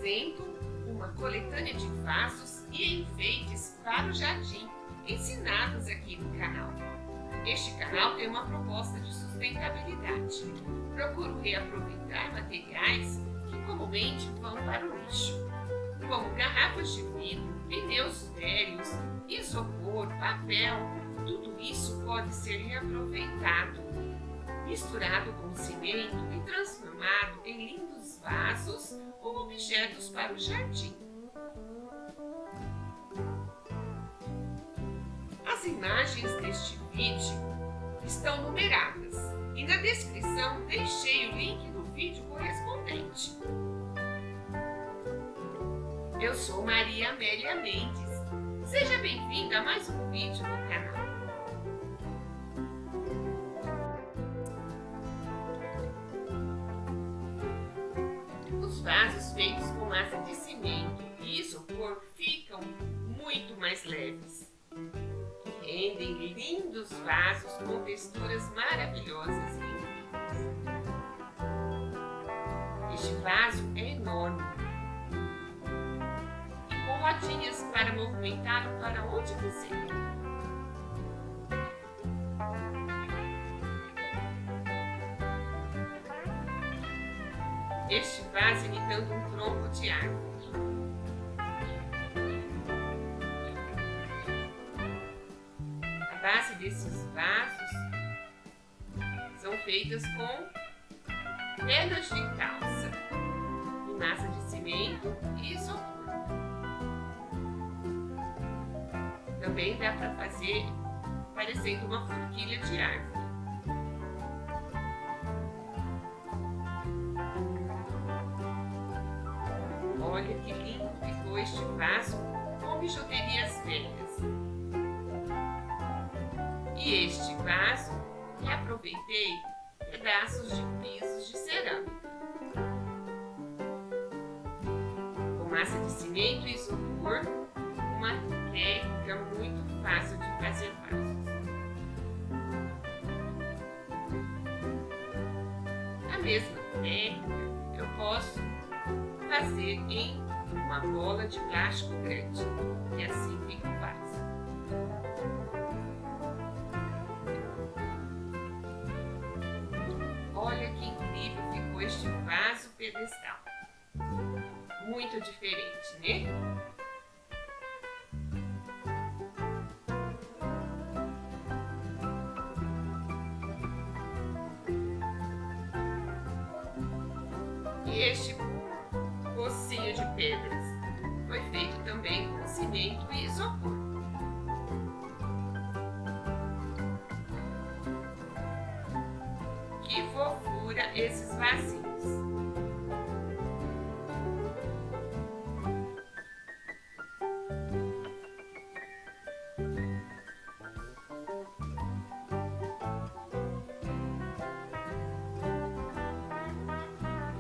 apresento uma coletânea de vasos e enfeites para o jardim, ensinados aqui no canal. Este canal tem uma proposta de sustentabilidade. Procuro reaproveitar materiais que comumente vão para o lixo, como garrafas de vidro, pneus velhos, isopor, papel. Tudo isso pode ser reaproveitado, misturado com cimento e transformado em lindos vasos ou objetos para o jardim. As imagens deste vídeo estão numeradas e na descrição deixei o link do vídeo correspondente. Eu sou Maria Amélia Mendes. Seja bem-vinda a mais um vídeo no canal. Os vasos feitos com massa de cimento e isopor ficam muito mais leves. Rendem lindos vasos com texturas maravilhosas e incríveis. Este vaso é enorme e com rodinhas para movimentá-lo para onde quiser. Este vaso imitando um tronco de árvore. A base desses vasos são feitas com penas de calça e massa de cimento e isopor. Também dá para fazer parecendo uma forquilha de árvore. Olha que lindo ficou este vaso com bijuterias velhas. E este vaso reaproveitei pedaços de pisos de cerâmica. Com massa de cimento e isopor, uma técnica muito fácil de fazer vasos. A mesma técnica eu posso fazer em uma bola de plástico grande e assim fica o vaso. Olha que incrível ficou este vaso pedestal. Muito diferente, né? E este pocinho de pedras foi feito também com cimento e isopor. Que fofura esses vasinhos!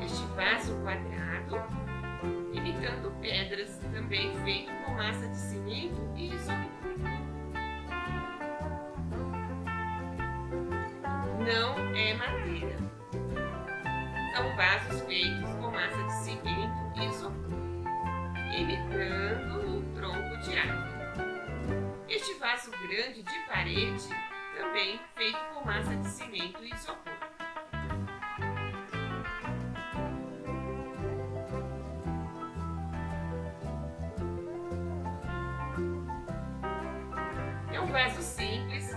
Este vaso quadrado, imitando pedras, também feito com massa de cimento e isopor. Não é madeira. São vasos feitos com massa de cimento e isopor, imitando um tronco de árvore. Este vaso grande de parede, também feito com massa de cimento e isopor. É um vaso simples,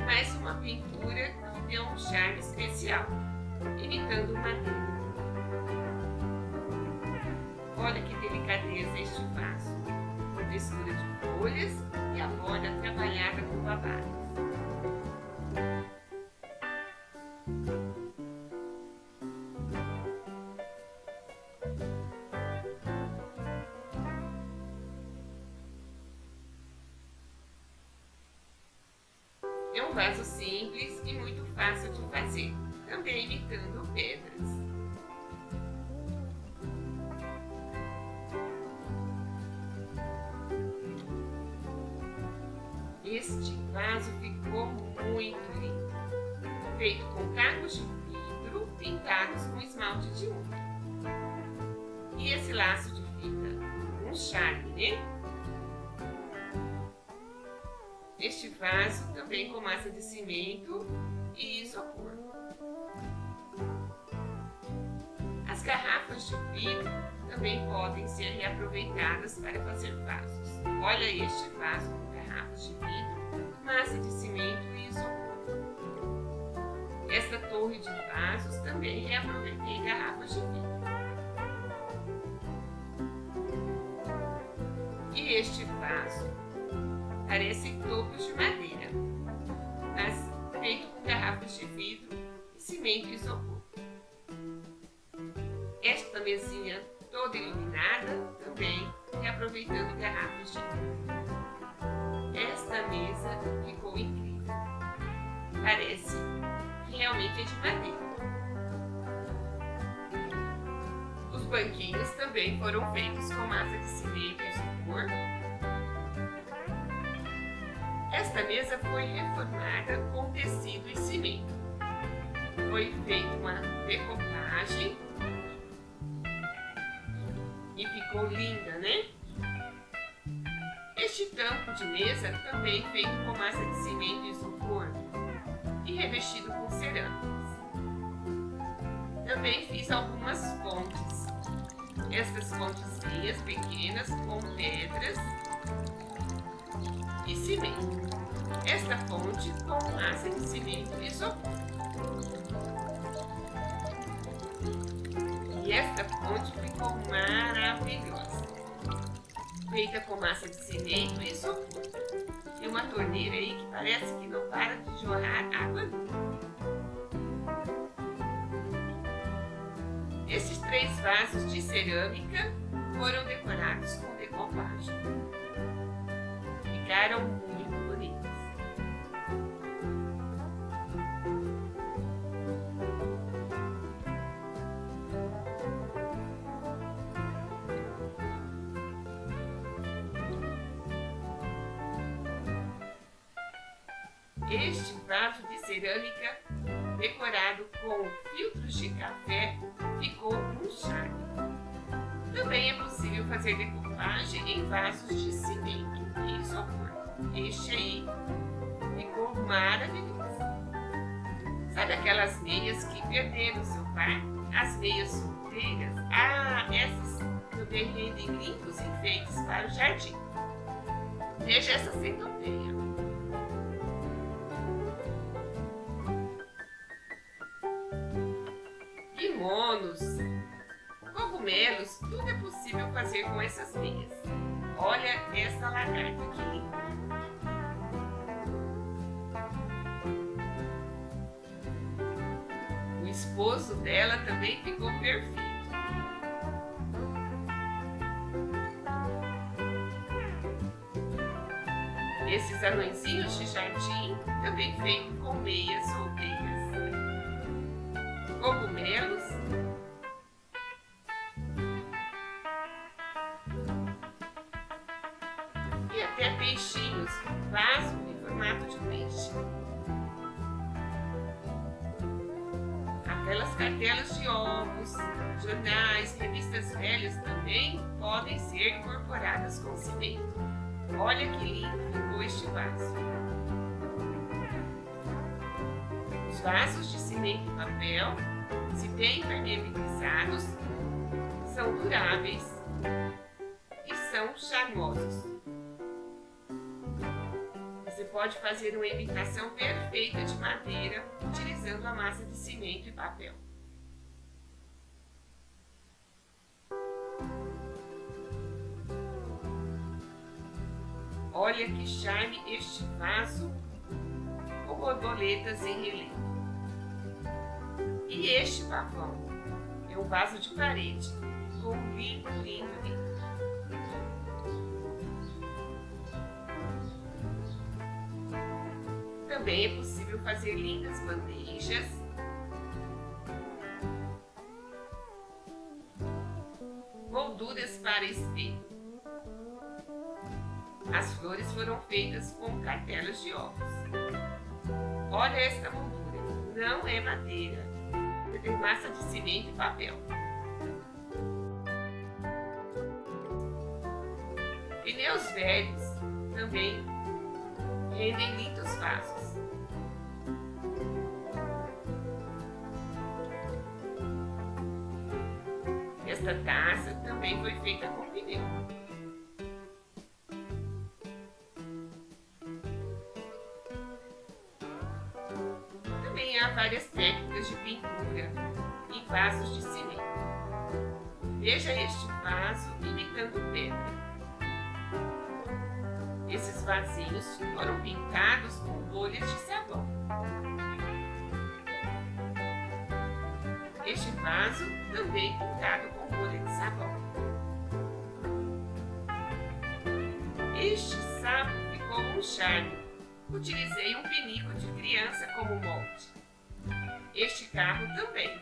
mas uma pintura que deu um charme especial, imitando madeira. Olha que delicadeza este vaso, com textura de folhas e a borda trabalhada com babados. É um vaso simples e muito fácil de fazer, também imitando pedras. Este vaso ficou muito lindo, feito com cacos de vidro pintados com esmalte de unha. E esse laço de charme, né? Este vaso também com massa de cimento e isopor. As garrafas de vidro também podem ser reaproveitadas para fazer vasos. Olha este vaso com garrafas de vidro, massa de cimento e isopor. Esta torre de vasos também reaproveitei garrafas de vidro. E este vaso parece topos de madeira, mas feito com garrafas de vidro e cimento e isopor. Esta mesinha toda iluminada também reaproveitando garrafas de vidro. Esta mesa ficou incrível. Parece que realmente é de madeira. Os banquinhos também foram feitos com massa de cimento e isopor. Esta mesa foi reformada com tecido e cimento. Foi feita uma decopagem e ficou linda, né? Este tampo de mesa também feito com massa de cimento e isopor e revestido com cerâmicas. Também fiz algumas fontes. Estas fontezinhas pequenas com pedras e cimento. Esta fonte com massa de cimento e isopor. E esta fonte ficou maravilhosa. Feita com massa de cimento e isopor. Tem uma torneira aí que parece que não para de jorrar água limpa. Esses 3 vasos de cerâmica foram decorados com decopagem. Ficaram muito bonitos. Este vaso de cerâmica decorado com filtros de café ficou um charme. Também é possível fazer decopagem em vasos de cimento e isopor. Este aí ficou maravilhoso. Sabe aquelas meias que perderam seu par? As meias solteiras? Ah, essas também rendem lindos enfeites para o jardim. Veja essa centopeia. Kimonos, cogumelos, tudo é possível fazer com essas meias. Olha essa lagarta que linda. O esposo dela também ficou perfeito. Esses anõezinhos de jardim também feitos com meias solteiras. Cogumelos e até peixinhos, vaso em formato de peixe. Aquelas cartelas de ovos, jornais, revistas velhas também podem ser incorporadas com cimento. Olha que lindo ficou este vaso. Os vasos de cimento e papel, se bem impermeabilizados, são duráveis e são charmosos. Você pode fazer uma imitação perfeita de madeira utilizando a massa de cimento e papel. Olha que charme este vaso com borboletas em relevo. E este pavão é um vaso de parede, ficou lindo, lindo, lindo. Também é possível fazer lindas bandejas, molduras para espelho. As flores foram feitas com cartelas de ovos. Olha esta moldura, não é madeira. Tem massa de cimento e papel. Pneus velhos também rendem lindos vasos. Esta taça também foi feita com pneu. Também há várias técnicas de pintura em vasos de cimento. Veja este vaso imitando pedra. Esses vasinhos foram pintados com bolhas de sabão. Este vaso também pintado com bolha de sabão. Este sapo ficou um charme. Utilizei um pinico de criança como molde. Este carro também.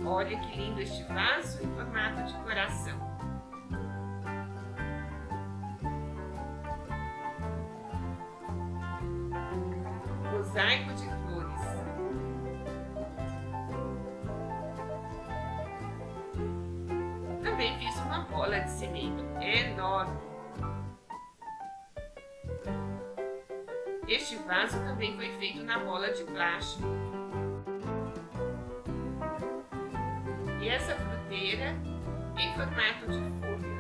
Olha que lindo este vaso em formato de coração. Mosaico de flores. Também fiz uma bola de cimento enorme. Este vaso também foi feito na bola de plástico. E essa fruteira em formato de folha.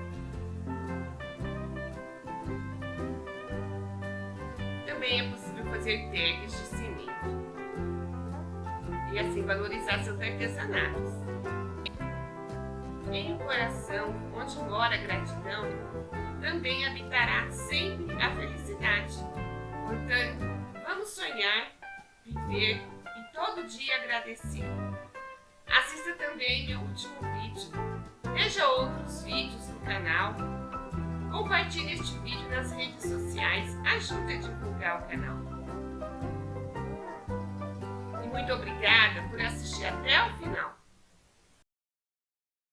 Também é possível fazer tags de cimento e assim valorizar seus artesanatos. Em um coração onde mora a gratidão, também habitará sempre a felicidade. Portanto, vamos sonhar, viver e todo dia agradecer. Assista também meu último vídeo. Veja outros vídeos no canal. Compartilhe este vídeo nas redes sociais. Ajude a divulgar o canal. E muito obrigada por assistir até o final.